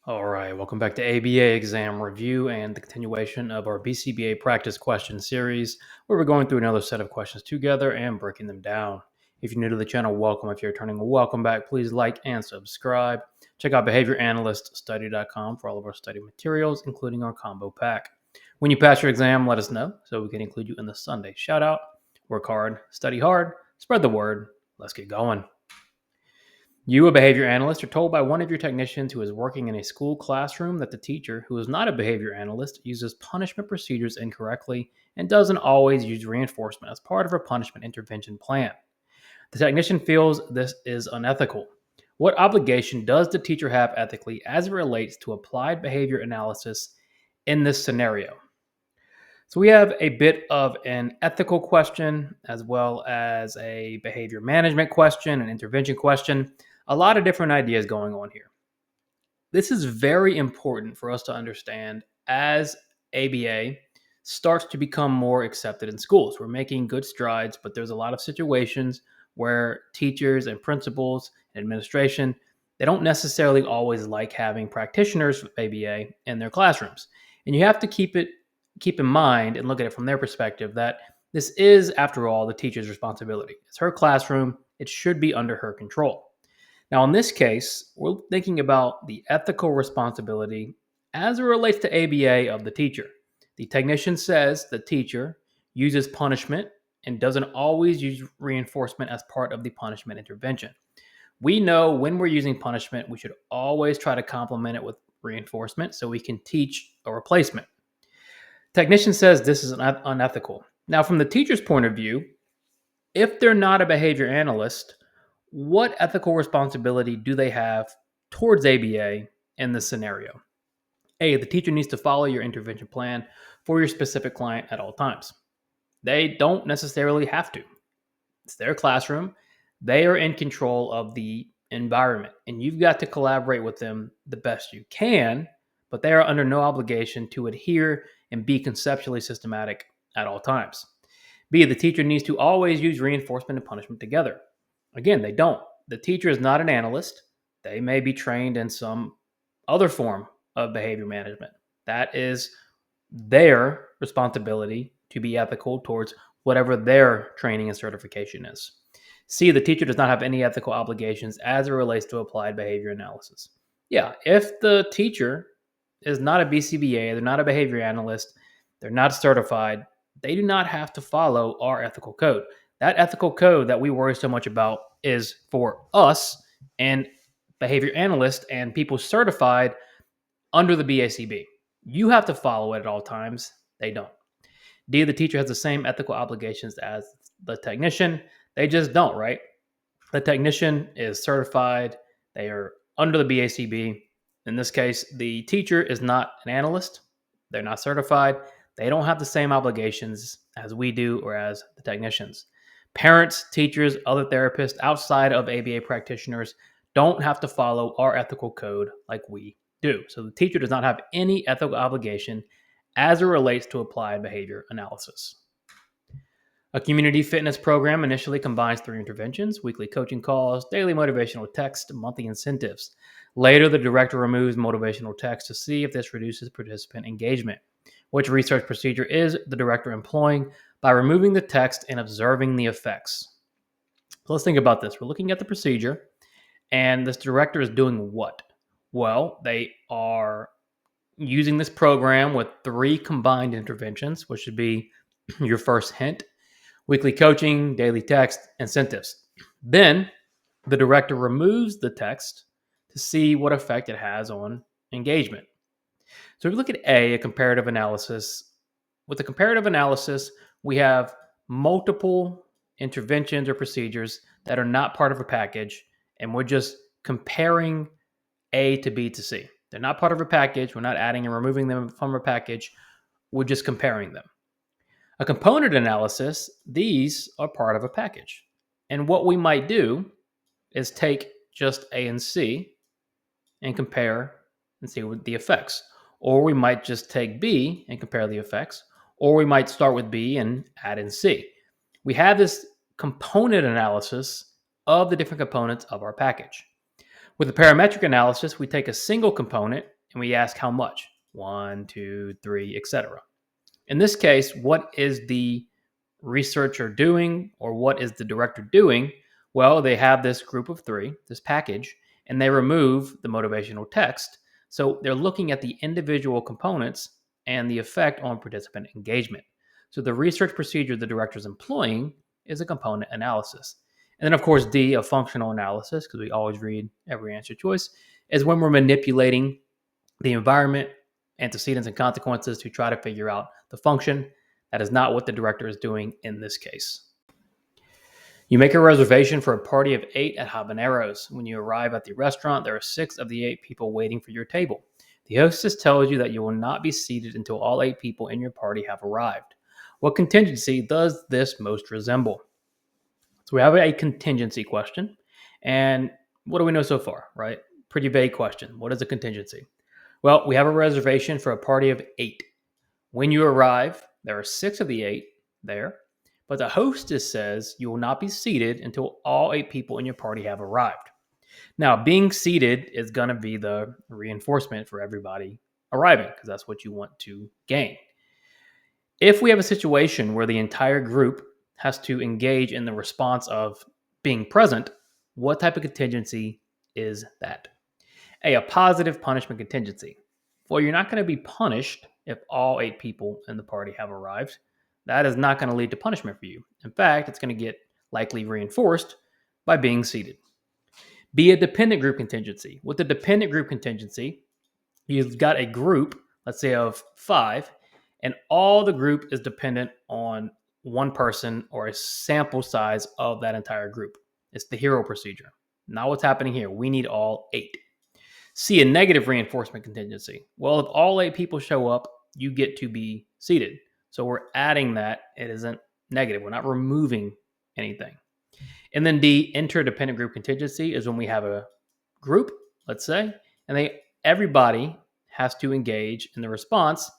All right, welcome back to ABA exam review and the continuation of our BCBA practice question series, where we're going through another set of questions together and breaking them down. If you're new to the channel, welcome. If you're returning, welcome back. Please like and subscribe. Check out behavioranalyst.study.com for all of our study materials, including our combo pack. When you pass your exam, let us know so we can include you in the Sunday shout out. Work hard, study hard, spread the word. Let's get going. You, a behavior analyst, are told by one of your technicians who is working in a school classroom that the teacher, who is not a behavior analyst, uses punishment procedures incorrectly and doesn't always use reinforcement as part of her punishment intervention plan. The technician feels this is unethical. What obligation does the teacher have ethically as it relates to applied behavior analysis in this scenario? So we have a bit of an ethical question as well as a behavior management question, an intervention question. A lot of different ideas going on here. This is very important for us to understand as ABA starts to become more accepted in schools. We're making good strides, but there's a lot of situations where teachers and principals and administration, they don't necessarily always like having practitioners with ABA in their classrooms. And you have to keep in mind and look at it from their perspective that this is, after all, the teacher's responsibility. It's her classroom. It should be under her control. Now, in this case, we're thinking about the ethical responsibility as it relates to ABA of the teacher. The technician says the teacher uses punishment and doesn't always use reinforcement as part of the punishment intervention. We know when we're using punishment, we should always try to complement it with reinforcement so we can teach a replacement. Technician says this is unethical. Now, from the teacher's point of view, if they're not a behavior analyst, what ethical responsibility do they have towards ABA in this scenario? A, the teacher needs to follow your intervention plan for your specific client at all times. They don't necessarily have to. It's their classroom. They are in control of the environment, and you've got to collaborate with them the best you can, but they are under no obligation to adhere and be conceptually systematic at all times. B, the teacher needs to always use reinforcement and punishment together. Again, they don't. The teacher is not an analyst. They may be trained in some other form of behavior management. That is their responsibility to be ethical towards whatever their training and certification is. C, the teacher does not have any ethical obligations as it relates to applied behavior analysis. Yeah, if the teacher is not a BCBA, they're not a behavior analyst, they're not certified, they do not have to follow our ethical code. That ethical code that we worry so much about is for us and behavior analysts and people certified under the BACB. You have to follow it at all times. They don't. D, the teacher has the same ethical obligations as the technician. They just don't, right? The technician is certified. They are under the BACB. In this case, the teacher is not an analyst. They're not certified. They don't have the same obligations as we do or as the technicians. Parents, teachers, other therapists outside of ABA practitioners don't have to follow our ethical code like we do. So the teacher does not have any ethical obligation as it relates to applied behavior analysis. A community fitness program initially combines 3 interventions: weekly coaching calls, daily motivational text, monthly incentives. Later, the director removes motivational text to see if this reduces participant engagement. Which research procedure is the director employing by removing the text and observing the effects? So let's think about this. We're looking at the procedure, and this director is doing what? Well, they are using this program with 3 combined interventions, which should be your first hint: weekly coaching, daily text, incentives. Then the director removes the text to see what effect it has on engagement. So if we look at a comparative analysis, with the comparative analysis, we have multiple interventions or procedures that are not part of a package, and we're just comparing A to B to C. They're not part of a package. We're not adding and removing them from a package. We're just comparing them. A component analysis, these are part of a package. And what we might do is take just A and C and compare and see what the effects. Or we might just take B and compare the effects. Or we might start with B and add in C. We have this component analysis of the different components of our package. With the parametric analysis, we take a single component and we ask how much. 1, 2, 3, etc. In this case, what is the researcher doing, or what is the director doing? Well, they have this group of 3, this package, and they remove the motivational text. So they're looking at the individual components and the effect on participant engagement. So the research procedure the director is employing is a component analysis. And then, of course, D, a functional analysis, because we always read every answer choice, is when we're manipulating the environment, antecedents, and consequences to try to figure out the function. That is not what the director is doing in this case. You make a reservation for a party of 8 at Habaneros. When you arrive at the restaurant, there are 6 of the 8 people waiting for your table. The hostess tells you that you will not be seated until all 8 people in your party have arrived. What contingency does this most resemble? So we have a contingency question. And what do we know so far, right? Pretty vague question. What is a contingency? Well, we have a reservation for a party of 8. When you arrive, there are 6 of the 8 there, but the hostess says you will not be seated until all 8 people in your party have arrived. Now, being seated is going to be the reinforcement for everybody arriving, because that's what you want to gain. If we have a situation where the entire group has to engage in the response of being present, what type of contingency is that? A positive punishment contingency. Well, you're not going to be punished if all 8 people in the party have arrived. That is not going to lead to punishment for you. In fact, it's going to get likely reinforced by being seated. Be a dependent group contingency. With the dependent group contingency, you've got a group, let's say of 5, and all the group is dependent on one person or a sample size of that entire group. It's the hero procedure. Not what's happening here. We need all 8. See, a negative reinforcement contingency. Well, if all 8 people show up, you get to be seated. So we're adding that. It isn't negative. We're not removing anything. And then D, interdependent group contingency, is when we have a group, let's say, and everybody has to engage in the response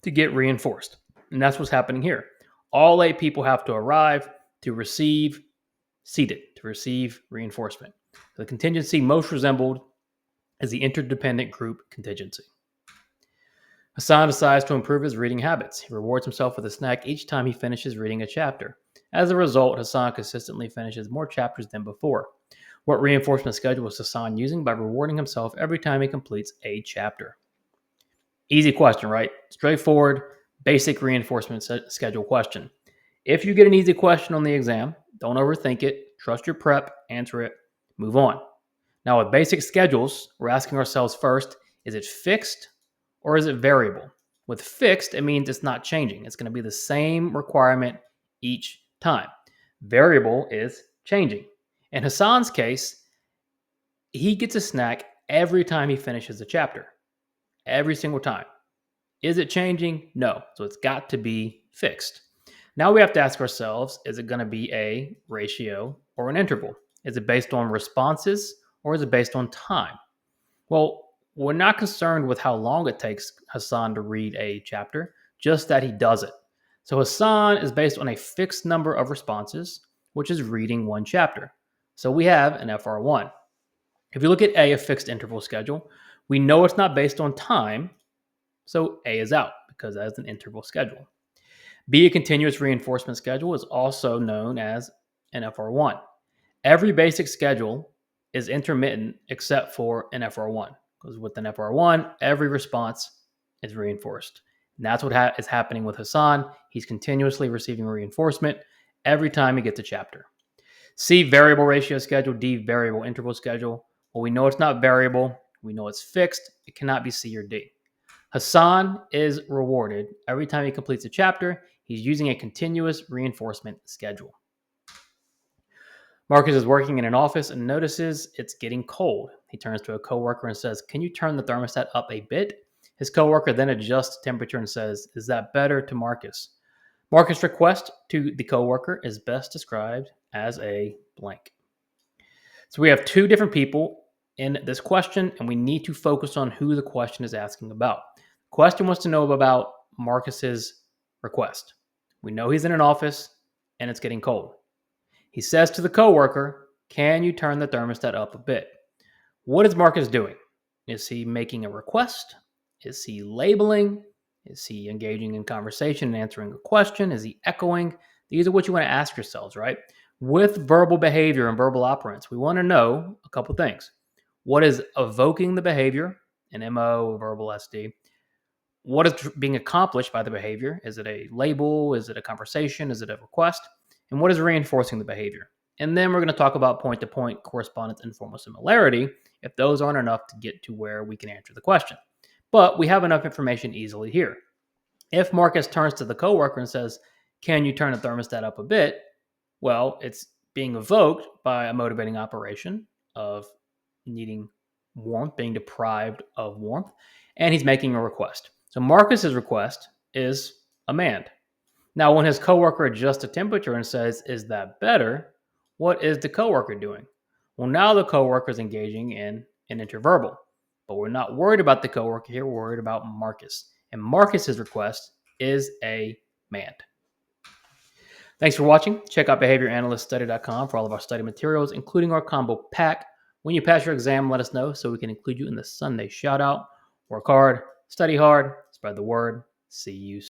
to get reinforced. And that's what's happening here. All 8 people have to arrive to receive seated, to receive reinforcement. The contingency most resembled is the interdependent group contingency. Hassan decides to improve his reading habits. He rewards himself with a snack each time he finishes reading a chapter. As a result, Hassan consistently finishes more chapters than before. What reinforcement schedule is Hassan using by rewarding himself every time he completes a chapter? Easy question, right? Straightforward, basic reinforcement schedule question. If you get an easy question on the exam, don't overthink it. Trust your prep, answer it, move on. Now, with basic schedules, we're asking ourselves first, is it fixed or is it variable? With fixed, it means it's not changing. It's going to be the same requirement each time. Variable is changing. In Hassan's case, he gets a snack every time he finishes a chapter. Every single time. Is it changing? No. So it's got to be fixed. Now we have to ask ourselves, is it going to be a ratio or an interval? Is it based on responses or is it based on time? Well, we're not concerned with how long it takes Hassan to read a chapter, just that he does it. So Hassan is based on a fixed number of responses, which is reading one chapter. So we have an FR1. If you look at A, a fixed interval schedule, we know it's not based on time, so A is out because that is an interval schedule. B, a continuous reinforcement schedule, is also known as an FR1. Every basic schedule is intermittent except for an FR1, because with an FR1, every response is reinforced. And that's what is happening with Hassan. He's continuously receiving reinforcement every time he gets a chapter. C, variable ratio schedule. D, variable interval schedule. Well, we know it's not variable. We know it's fixed. It cannot be C or D. Hassan is rewarded every time he completes a chapter. He's using a continuous reinforcement schedule. Marcus is working in an office and notices it's getting cold. He turns to a coworker and says, "Can you turn the thermostat up a bit?" His coworker then adjusts the temperature and says, "Is that better?" to Marcus. Marcus' request to the coworker is best described as a blank. So we have 2 different people in this question, and we need to focus on who the question is asking about. The question wants to know about Marcus's request. We know he's in an office and it's getting cold. He says to the coworker, "Can you turn the thermostat up a bit?" What is Marcus doing? Is he making a request? Is he labeling? Is he engaging in conversation and answering a question? Is he echoing? These are what you want to ask yourselves, right? With verbal behavior and verbal operants, we want to know a couple things. What is evoking the behavior, an MO, verbal SD? What is being accomplished by the behavior? Is it a label? Is it a conversation? Is it a request? And what is reinforcing the behavior? And then we're going to talk about point-to-point correspondence and formal similarity if those aren't enough to get to where we can answer the question. But we have enough information easily here. If Marcus turns to the coworker and says, "Can you turn the thermostat up a bit?" Well, it's being evoked by a motivating operation of needing warmth, being deprived of warmth, and he's making a request. So Marcus's request is a mand. Now, when his coworker adjusts the temperature and says, "Is that better?" what is the coworker doing? Well, now the coworker is engaging in an interverbal. But we're not worried about the coworker here. We're worried about Marcus. And Marcus's request is a mand. Thanks for watching. Check out behavioranalyststudy.com for all of our study materials, including our combo pack. When you pass your exam, let us know so we can include you in the Sunday shout out. Work hard, study hard, spread the word. See you soon.